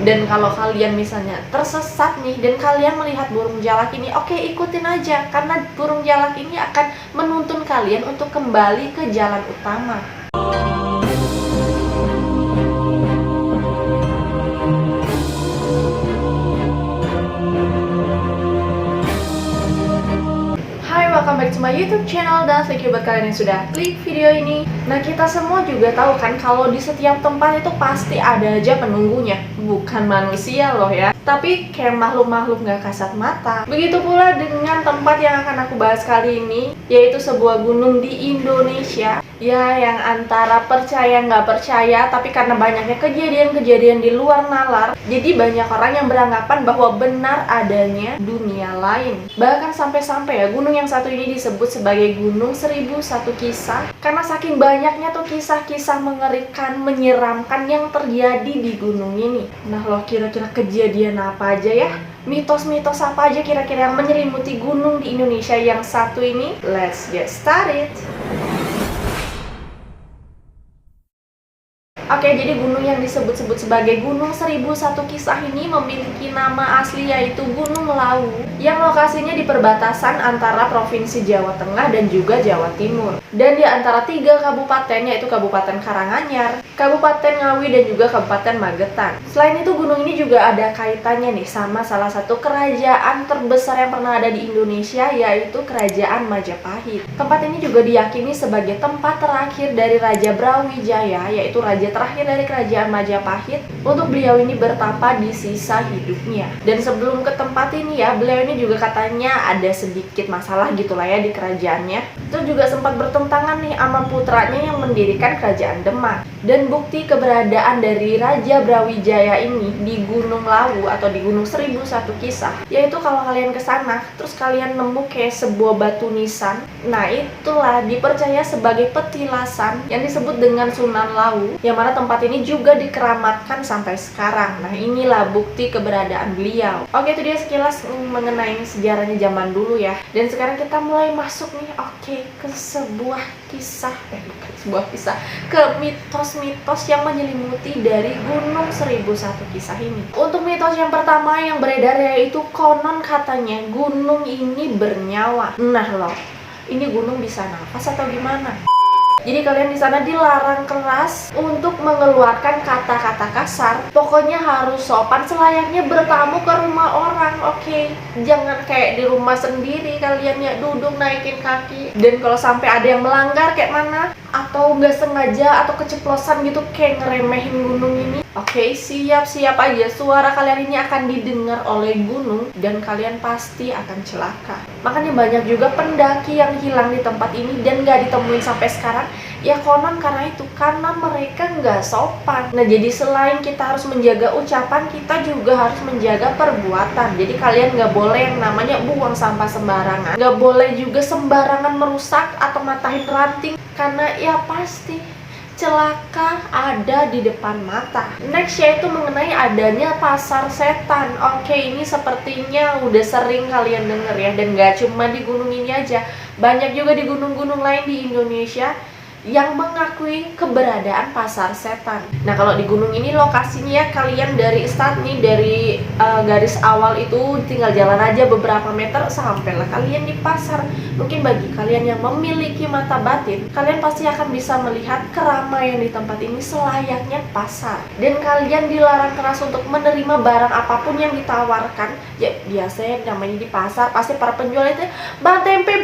Dan kalau kalian misalnya tersesat nih dan kalian melihat burung jalak ini, oke, ikutin aja, karena burung jalak ini akan menuntun kalian untuk kembali ke jalan utama. Welcome back to my YouTube channel, dan thank you buat kalian yang sudah klik video ini. Nah, kita semua juga tahu kan kalau di setiap tempat itu pasti ada aja penunggunya. Bukan manusia loh ya, tapi kayak makhluk-makhluk gak kasat mata. Begitu pula dengan tempat yang akan aku bahas kali ini, yaitu sebuah gunung di Indonesia. Ya, yang antara percaya nggak percaya, tapi karena banyaknya kejadian-kejadian di luar nalar, jadi banyak orang yang beranggapan bahwa benar adanya dunia lain. Bahkan sampai-sampai ya, gunung yang satu ini disebut sebagai Gunung 1001 Kisah, karena saking banyaknya tuh kisah-kisah mengerikan, menyeramkan yang terjadi di gunung ini. Nah loh, kira-kira kejadian apa aja ya? Mitos-mitos apa aja kira-kira yang menyelimuti gunung di Indonesia yang satu ini? Let's get started! Oke, jadi gunung yang disebut-sebut sebagai Gunung 1001 Kisah ini memiliki nama asli yaitu Gunung Lawu, yang lokasinya di perbatasan antara Provinsi Jawa Tengah dan juga Jawa Timur. Dan di antara 3 kabupaten, yaitu Kabupaten Karanganyar, Kabupaten Ngawi, dan juga Kabupaten Magetan. Selain itu, gunung ini juga ada kaitannya nih sama salah satu kerajaan terbesar yang pernah ada di Indonesia, yaitu Kerajaan Majapahit. Tempat ini juga diyakini sebagai tempat terakhir dari Raja Brawijaya, yaitu raja terakhir dari Kerajaan Majapahit, untuk beliau ini bertapa di sisa hidupnya. Dan sebelum ke tempat ini ya, beliau ini juga katanya ada sedikit masalah gitulah ya di kerajaannya. Itu juga sempat bertentangan nih sama putranya yang mendirikan Kerajaan Demak. Dan bukti keberadaan dari Raja Brawijaya ini di Gunung Lawu atau di Gunung 1001 Kisah, yaitu kalau kalian ke sana terus kalian nemu kayak sebuah batu nisan. Nah, itulah dipercaya sebagai petilasan yang disebut dengan Sunan Lawu, yang mana tempat ini juga dikeramatkan sampai sekarang. Nah, inilah bukti keberadaan beliau. Oke, itu dia sekilas mengenai sejarahnya zaman dulu ya. Dan sekarang kita mulai masuk nih, ke sebuah kisah, bukan sebuah kisah, ke mitos-mitos yang menyelimuti dari Gunung 1001 Kisah ini. Untuk mitos yang pertama yang beredar yaitu konon katanya gunung ini bernyawa. Nah loh, ini gunung bisa nafas atau gimana? Jadi kalian di sana dilarang keras untuk mengeluarkan kata-kata kasar. Pokoknya harus sopan selayaknya bertamu ke rumah orang, oke? Jangan kayak di rumah sendiri kalian ya duduk naikin kaki. Dan kalau sampai ada yang melanggar kayak mana, atau nggak sengaja atau keceplosan gitu kayak ngeremehin gunung ini, oke, siap-siap aja suara kalian ini akan didengar oleh gunung dan kalian pasti akan celaka. Makanya banyak juga pendaki yang hilang di tempat ini dan nggak ditemuin sampai sekarang. Ya konon karena itu, karena mereka nggak sopan. Nah, jadi selain kita harus menjaga ucapan, kita juga harus menjaga perbuatan. Jadi kalian nggak boleh yang namanya buang sampah sembarangan, nggak boleh juga sembarangan merusak atau matahin ranting, karena ya pasti celaka ada di depan mata. Next yaitu mengenai adanya pasar setan. Oke, ini sepertinya udah sering kalian denger ya, dan gak cuma di gunung ini aja, banyak juga di gunung-gunung lain di Indonesia yang mengakui keberadaan pasar setan. Nah, kalau di gunung ini lokasinya ya, kalian dari start nih, dari garis awal itu tinggal jalan aja beberapa meter sampailah kalian di pasar. Mungkin bagi kalian yang memiliki mata batin, kalian pasti akan bisa melihat keramaian di tempat ini selayaknya pasar. Dan kalian dilarang keras untuk menerima barang apapun yang ditawarkan. Ya biasanya namanya di pasar pasti para penjual itu bang tempe,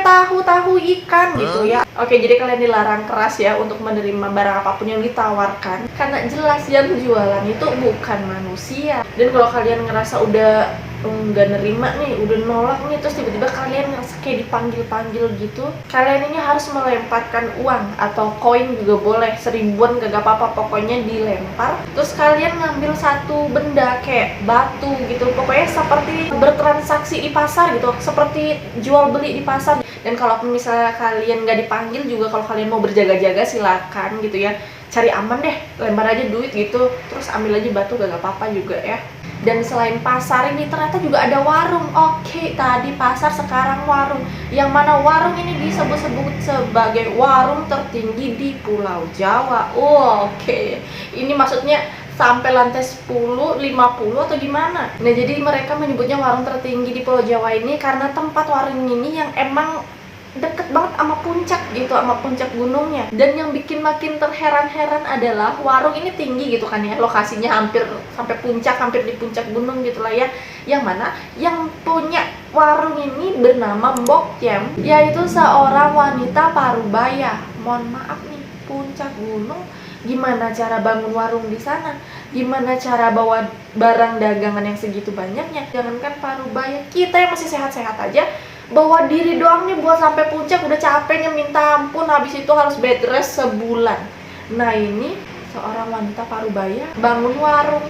tahu ikan gitu ya. Oke, jadi kalian dilarang keras ya untuk menerima barang apapun yang ditawarkan, karena jelas yang jualan itu bukan manusia. Dan kalau kalian ngerasa udah nggak nerima nih, udah nolak nih, terus tiba-tiba kalian ngerasa kayak dipanggil gitu, kalian ini harus melemparkan uang atau koin juga boleh, 1000-an gak apa-apa, pokoknya dilempar. Terus kalian ngambil satu benda kayak batu gitu, pokoknya seperti bertransaksi di pasar gitu, seperti jual beli di pasar. Dan kalau misalnya kalian nggak dipanggil juga, kalau kalian mau berjaga-jaga silakan gitu ya, cari aman deh, lempar aja duit gitu, terus ambil aja batu, gak apa-apa juga ya. Dan selain pasar ini ternyata juga ada warung. Oke, tadi pasar, sekarang warung. Yang mana warung ini disebut-sebut sebagai warung tertinggi di Pulau Jawa. Oke. Ini maksudnya sampai lantai 10, 50 atau gimana. Nah, jadi mereka menyebutnya warung tertinggi di Pulau Jawa ini karena tempat warung ini yang emang deket banget sama puncak gitu, sama puncak gunungnya. Dan yang bikin makin terheran-heran adalah warung ini tinggi gitu kan ya, lokasinya hampir sampai puncak, hampir di puncak gunung gitu lah ya. Yang mana yang punya warung ini bernama Mbok Kiem, yaitu seorang wanita parubaya. Mohon maaf nih, puncak gunung, gimana cara bangun warung di sana? Gimana cara bawa barang dagangan yang segitu banyaknya? Jangankan parubaya, kita yang masih sehat-sehat aja bawa diri doang nih buat sampai puncak udah capeknya minta ampun, habis itu harus bed rest sebulan. Nah, ini seorang wanita parubaya bangun warung.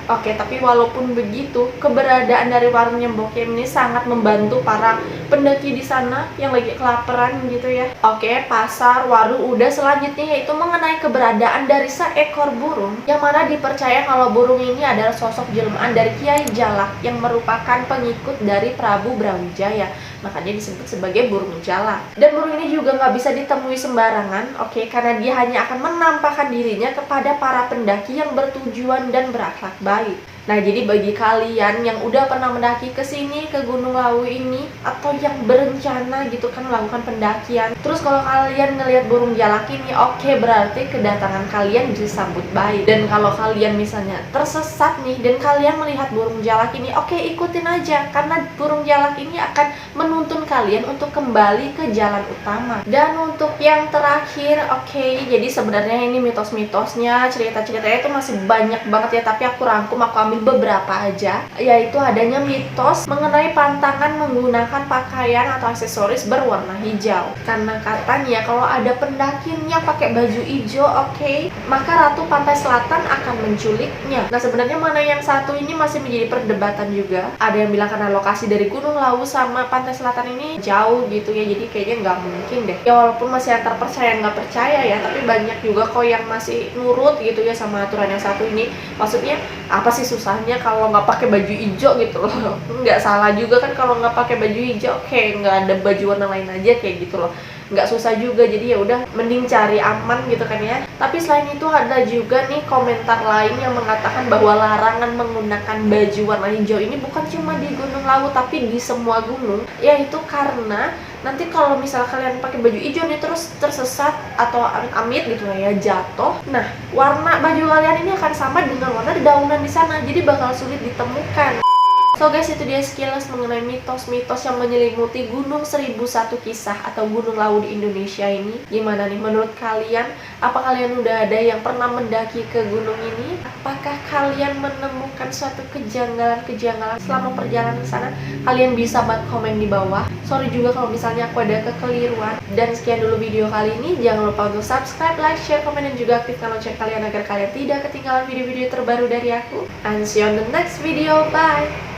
Oke, tapi walaupun begitu, keberadaan dari warungnya Mbok Kiem ini sangat membantu para pendaki di sana yang lagi kelaparan gitu ya. Oke, pasar, warung udah, selanjutnya yaitu mengenai keberadaan dari seekor burung yang mana dipercaya kalau burung ini adalah sosok jelmaan dari Kiai Jalak yang merupakan pengikut dari Prabu Brawijaya. Makanya disebut sebagai burung jalak. Dan burung ini juga nggak bisa ditemui sembarangan, oke, karena dia hanya akan menampakkan dirinya kepada para pendaki yang bertujuan dan berakhlak baik. Nah, jadi bagi kalian yang udah pernah mendaki ke sini, ke Gunung Lawu ini, atau yang berencana gitu kan melakukan pendakian, terus kalau kalian ngelihat burung jalak ini, oke, berarti kedatangan kalian disambut baik. Dan kalau kalian misalnya tersesat nih dan kalian melihat burung jalak ini, oke, ikutin aja, karena burung jalak ini akan menuntun kalian untuk kembali ke jalan utama. Dan untuk yang terakhir, oke, jadi sebenarnya ini mitos-mitosnya, cerita-ceritanya itu masih banyak banget ya, tapi aku rangkum, aku ambil beberapa aja, yaitu adanya mitos mengenai pantangan menggunakan pakaian atau aksesoris berwarna hijau. Karena katanya kalau ada pendakinya pakai baju hijau, oke, maka Ratu Pantai Selatan akan menculiknya. Nah, sebenarnya mana yang satu ini masih menjadi perdebatan juga. Ada yang bilang karena lokasi dari Gunung Lawu sama Pantai Selatan ini jauh gitu ya, jadi kayaknya nggak mungkin deh. Ya walaupun masih antar percaya nggak percaya ya, tapi banyak juga kok yang masih nurut gitu ya sama aturan yang satu ini. Maksudnya apa sih susahnya kalau nggak pakai baju hijau gitu loh? Nggak salah juga kan kalau nggak pakai baju hijau, kayak nggak ada baju warna lain aja kayak gitu loh, nggak susah juga. Jadi ya udah, mending cari aman gitu kan ya. Tapi selain itu ada juga nih komentar lain yang mengatakan bahwa larangan menggunakan baju warna hijau ini bukan cuma di Gunung Lawu tapi di semua gunung, yaitu karena nanti kalau misal kalian pakai baju hijau nih terus tersesat atau amit gitu lah ya, jatuh, nah warna baju kalian ini akan sama dengan warna dedaunan di sana, jadi bakal sulit ditemukan. So guys, itu dia sekilas mengenai mitos-mitos yang menyelimuti Gunung 1001 Kisah atau Gunung Lawu di Indonesia ini. Gimana nih menurut kalian? Apa kalian udah ada yang pernah mendaki ke gunung ini? Apakah kalian menemukan suatu kejanggalan-kejanggalan selama perjalanan sana? Kalian bisa buat komen di bawah. Sorry juga kalau misalnya aku ada kekeliruan. Dan sekian dulu video kali ini. Jangan lupa untuk subscribe, like, share, komen, dan juga aktifkan lonceng kalian agar kalian tidak ketinggalan video-video terbaru dari aku. And see you on the next video. Bye!